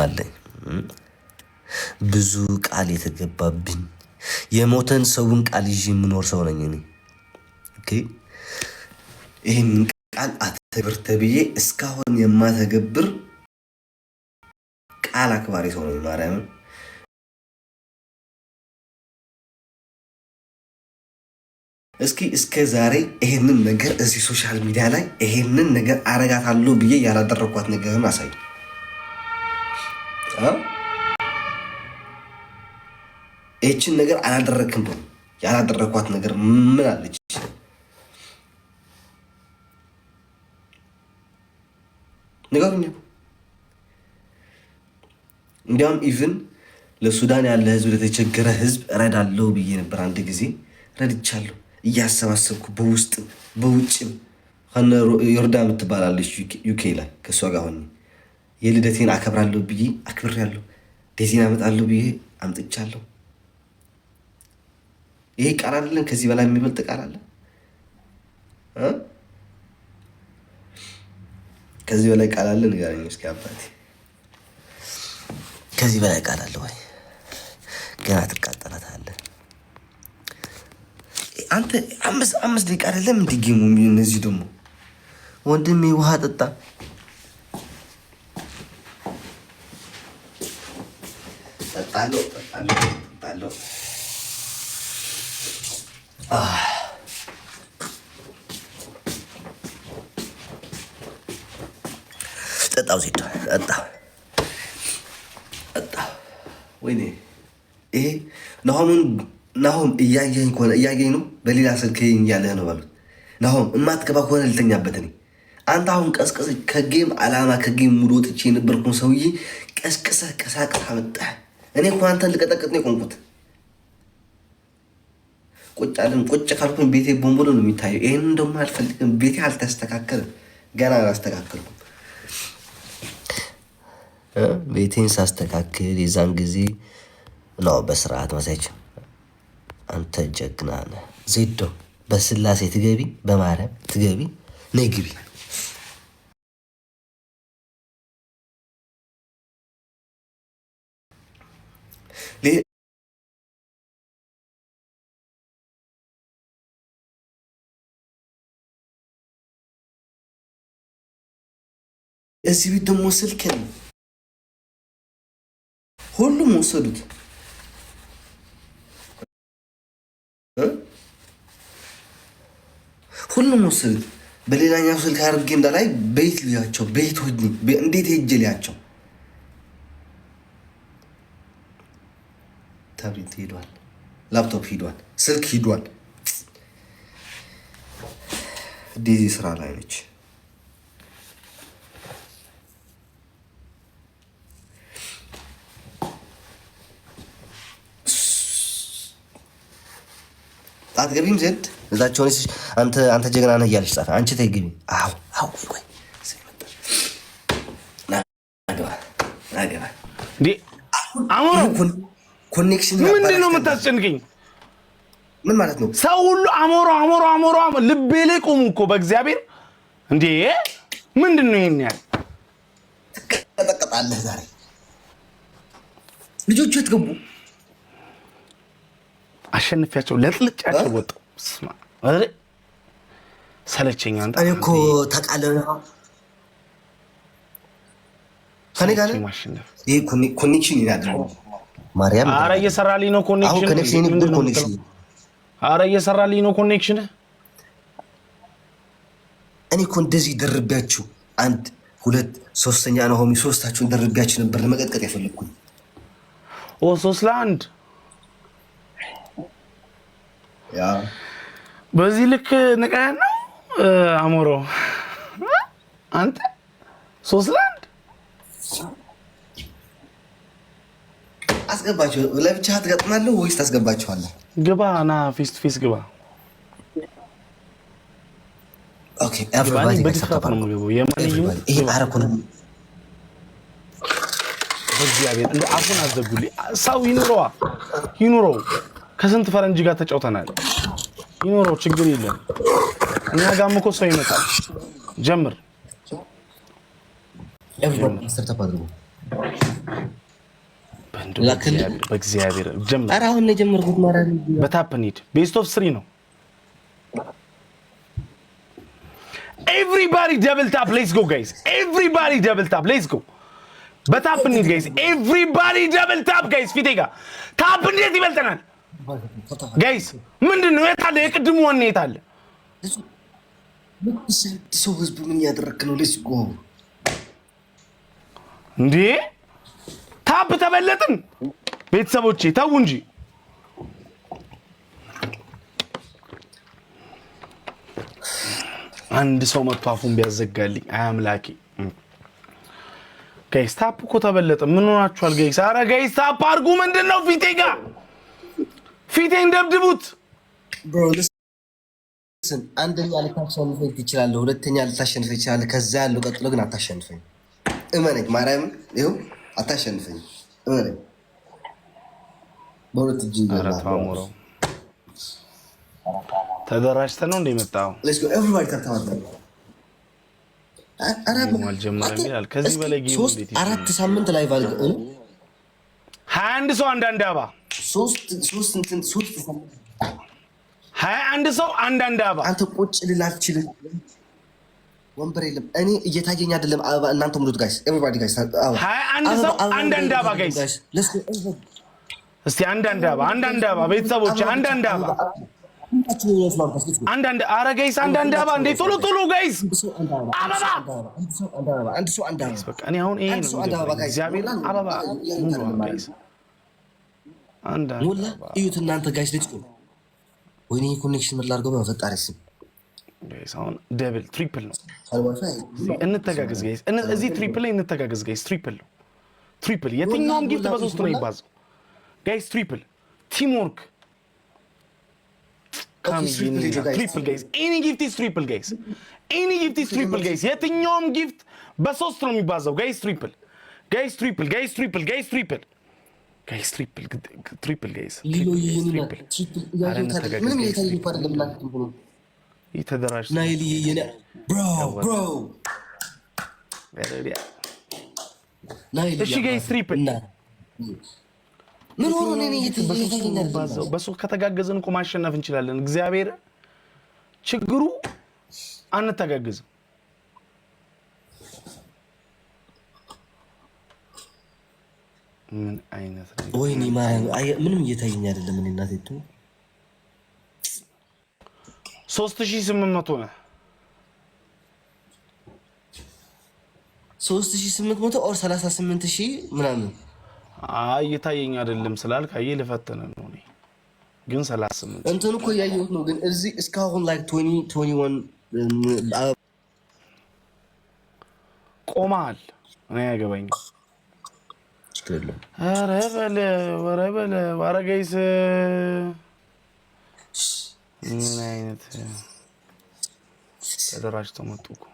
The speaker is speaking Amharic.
ስማለኝ ብዙ ቃል የተገባብኝ የሞተን ሰውን ቃል ይዤ የምኖር ሰው ነኝ እኔ። ኦኬ ይሄን ቃል አትተግብር ተብዬ እስካሁን የማተገብር ቃል አክባሪ ሰው ነኝ። ማርያምን እስኪ እስከ ዛሬ ይሄንን ነገር እዚህ ሶሻል ሚዲያ ላይ ይሄንን ነገር አረጋታለሁ ብዬ ያላደረኳት ነገርን አሳይ። ይህችን ነገር አላደረክም ብሎ ያላደረኳት ነገር ምን አለች? ንገሩኝ። እንዲያውም ኢቭን ለሱዳን ያለ ህዝብ ለተቸገረ ህዝብ እረዳለሁ ብዬ ነበር። አንድ ጊዜ ረድቻለሁ እያሰባሰብኩ በውስጥ በውጭም ከነ ዮርዳ የምትባላለች ዩኬ ላይ ከእሷ ጋር ሆኜ የልደቴን አከብራለሁ ብዬ አክብሬያለሁ። ዴዚን አመጣለሁ ብዬ አምጥቻለሁ። ይሄ ቃል አይደለም? ከዚህ በላይ የሚበልጥ ቃል አለ? ከዚህ በላይ ቃል አለ? ንገረኝ እስኪ አባቴ። ከዚህ በላይ ቃል አለ ወይ? ገና ትቃጠላታለህ አንተ። አምስት ደቂቃ አይደለም እንዲገሙ እነዚህ ደግሞ ወንድሜ ውሃ ጠጣ። ጠጣለሁ ጠጣው ሴት ጠጣ። ወይኔ ይሄ ናሆም እያየኝ ከሆነ እያየኝ ነው። በሌላ ስልክ እያለህ ነው ባሉት። ናሆም እማትገባ ከሆነ ልተኛበት እኔ። አንተ አሁን ቀስቀስ ከጌም አላማ ከጌም ሙሉ ወጥቼ የነበርኩን ሰውዬ ቀስቅሰህ ቀሳቅስ አመጣህ። እኔ እኮ አንተን ልቀጠቅጥ ነው የቆምኩት። ቁጭ አለን። ቁጭ ካልኩኝ ቤቴ ቦምቦሎ ነው የሚታየው። ይህንን ደግሞ አልፈልግም። ቤቴ አልተስተካከልም፣ ገና አላስተካከልኩም። ቤቴን ሳስተካክል የዛን ጊዜ ነው በስርዓት ማሳይች። አንተ ጀግና ነህ ዜዶ። በስላሴ ትገቢ፣ በማርያም ትገቢ፣ ነይ ግቢ። እዚህ ቤት ደግሞ ስልክ ነው፣ ሁሉም ወሰዱት። ሁሉም ወሰዱት። በሌላኛው ስልክ አድርጌ እንዳላይ ቤት ልያቸው፣ ቤት ሆኜ እንዴት ሄጄ ልያቸው። ታብሌት ሄዷል፣ ላፕቶፕ ሄዷል፣ ስልክ ሄዷል። ዴዚ ስራ ላይ ነች። አትገቢም ዘድ እዛቸውን አንተ ጀግና ነህ እያለች ጻፈ። አንቺ ተይ ግቢ። አዎ ቆይ ኮኔክሽን ምንድን ነው የምታስጨንቀኝ? ምን ማለት ነው? ሰው ሁሉ አሞሮ ልቤ ላይ ቆሙ እኮ በእግዚአብሔር። እንዴ ምንድን ነው ይሄን ያህል ትቀጠቀጣለህ? ዛሬ ልጆቹ የት ገቡ? አሸንፊያቸው ለጥልጫቸው ወጡ። ሰለቸኝ። አንተ እኔ እኮ ተቃለና ከኔ ጋር ይሄ ኮኔክሽን ይላል ማርያም። ኧረ እየሰራልኝ ነው ኮኔክሽን። ኧረ እየሰራልኝ ነው ኮኔክሽን። እኔ እኮ እንደዚህ ደርቤያችሁ 1 2 3ኛ ነው ሆሚ ሶስታችሁን ደርቤያችሁ ነበር ለመቀጥቀጥ የፈለኩኝ። 3-1 ያ በዚህ ልክ ንቀህ ነው አሞሮ አንተ 3-1 አስገባችሁ። ለብቻ ትገጥማለህ ወይስ ታስገባችኋለህ? ግባ ና ፌስ ቱ ፌስ ግባ። ኦኬ ኤቭሪባዲ በዲስካውንት ነው የምገባው። የማንኛውም ይሄ አረኩን በእግዚአብሔር እንደ አፉን አዘጉልኝ። ሰው ይኑረው። ከስንት ፈረንጅ ጋር ተጫውተናል። ይኑረው፣ ችግር የለም። እኛ ጋርም እኮ ሰው ይመጣል። ጀምር ኤቭሪባዲ ሰርተፍ አድርጉ። በእግዚአብሔር ጀምር። ኧረ አሁን ነው የጀመርኩት ማርያም። በታፕ እንሂድ። ቤስት ኦፍ 3 ነው። Everybody double tap, let's go guys. Everybody double tap, let's go. በታፕ እንሂድ guys. Everybody double tap guys. ፊቴጋ ታፕ እንዴት ይበልጠናል guys? ምንድነው የታለ የቅድሙ ወኔ የታለ? ሰው ህዝቡ ምን ያደረክ ነው? let's go እንዴ ታፕ ተበለጥን ቤተሰቦቼ ተው እንጂ። አንድ ሰው መጥቶ አፉን ቢያዘጋልኝ አያምላኪ። ጋይስ ታፕ እኮ ተበለጠ። ምን ሆናችኋል ጋይስ? አረ ጋይስ ታፕ አድርጉ። ምንድነው ፊቴጋ ፊቴን ደብድቡት ብሮ። listen አንደኛ ልታሸንፈኝ ትችላለህ፣ ሁለተኛ ልታሸንፈኝ ትችላለህ። ከዛ ያለው ቀጥሎ ግን አታሸንፈኝ። እመነኝ ማርያም፣ ይኸው አታሸንፈኝ። እመነኝ በሁለት እጅ ይገባል። ተደራጅተህ ነው እንደመጣው? let's go everybody ተታወቀ። አራብ ጀመረን ይላል። ከዚህ በላይ ጌም እንዴት ይችላል? 4 ሳምንት ላይ ባልገ 21 ሰው አንዳንድ አባ 21 ሰው አንዳንድ አባ። አንተ ቁጭ ልል አልችልም፣ ወንበር የለም። እኔ እየታየኝ አይደለም። አባ እናንተ ሙሉት ጋይስ፣ everybody ጋይስ። 21 ሰው አንዳንድ አባ ጋይስ። እስቲ አንዳንድ አባ ቤተሰቦች አንዳንድ አባ አንዳንድ አረ ጋይስ አንዳንድ አባ እንዴ ቶሎ ቶሎ ጋይስ አበባ አንድ ሰው አንድ አበባ በቃ እኔ አሁን ይሄ ነው እግዚአብሔር አበባ ጋይስ አንድ አበባ እዩት እናንተ ጋይስ። ልጅ ወይኔ ኮኔክሽን ምን ላድርገው በፈጣሪ ስም ጋይስ። አሁን ደብል ትሪፕል ነው እንተጋገዝ ጋይስ። እዚህ ትሪፕል ላይ እንተጋገዝ ጋይስ። ትሪፕል ነው ትሪፕል። የትኛውም ጊፍት በሶስት ነው ይባዛው ጋይስ። ትሪፕል ቲም ወርክ triple guys. Any gift is triple guys. Any gift is triple guys. የትኛውም ጊፍት በሶስት ነው የሚባዛው ጋይስ። ትሪፕል ጋይስ ትሪፕል ጋይስ ትሪፕል ጋይስ ትሪፕል ጋይስ ትሪፕል ትሪፕል ጋይስ ሊሎ ይሄንና ትሪፕል ያለው ምንም የታየው አይደለም። እናንተ ሁሉ ይተደራጅ ናይሊ የኔ ብሮ ናይሊ። እሺ ጋይስ ትሪፕል ምን ሆኖ ነው እየተያየኛል? በሱ ከተጋገዝን እኮ ማሸነፍ እንችላለን። እግዚአብሔር ችግሩ አንተጋገዝም። ምን አይነት ነው? ወይኔ ማርያም ምንም እየታየኝ አይደለም። እኔ እናቴቱ 3800 ነው 3800 ኦር 38000 ምናምን እየታየኝ አይደለም ስላልክ አይ ልፈተነ ነው። እኔ ግን 38 እንትን እኮ ያየሁት ነው። ግን እዚህ እስካሁን ላይክ 2021 ቆማል። እኔ ያገባኝ ኧረ በለ ኧረ ጋይስ ምን አይነት ተደራጅተው መጡ እኮ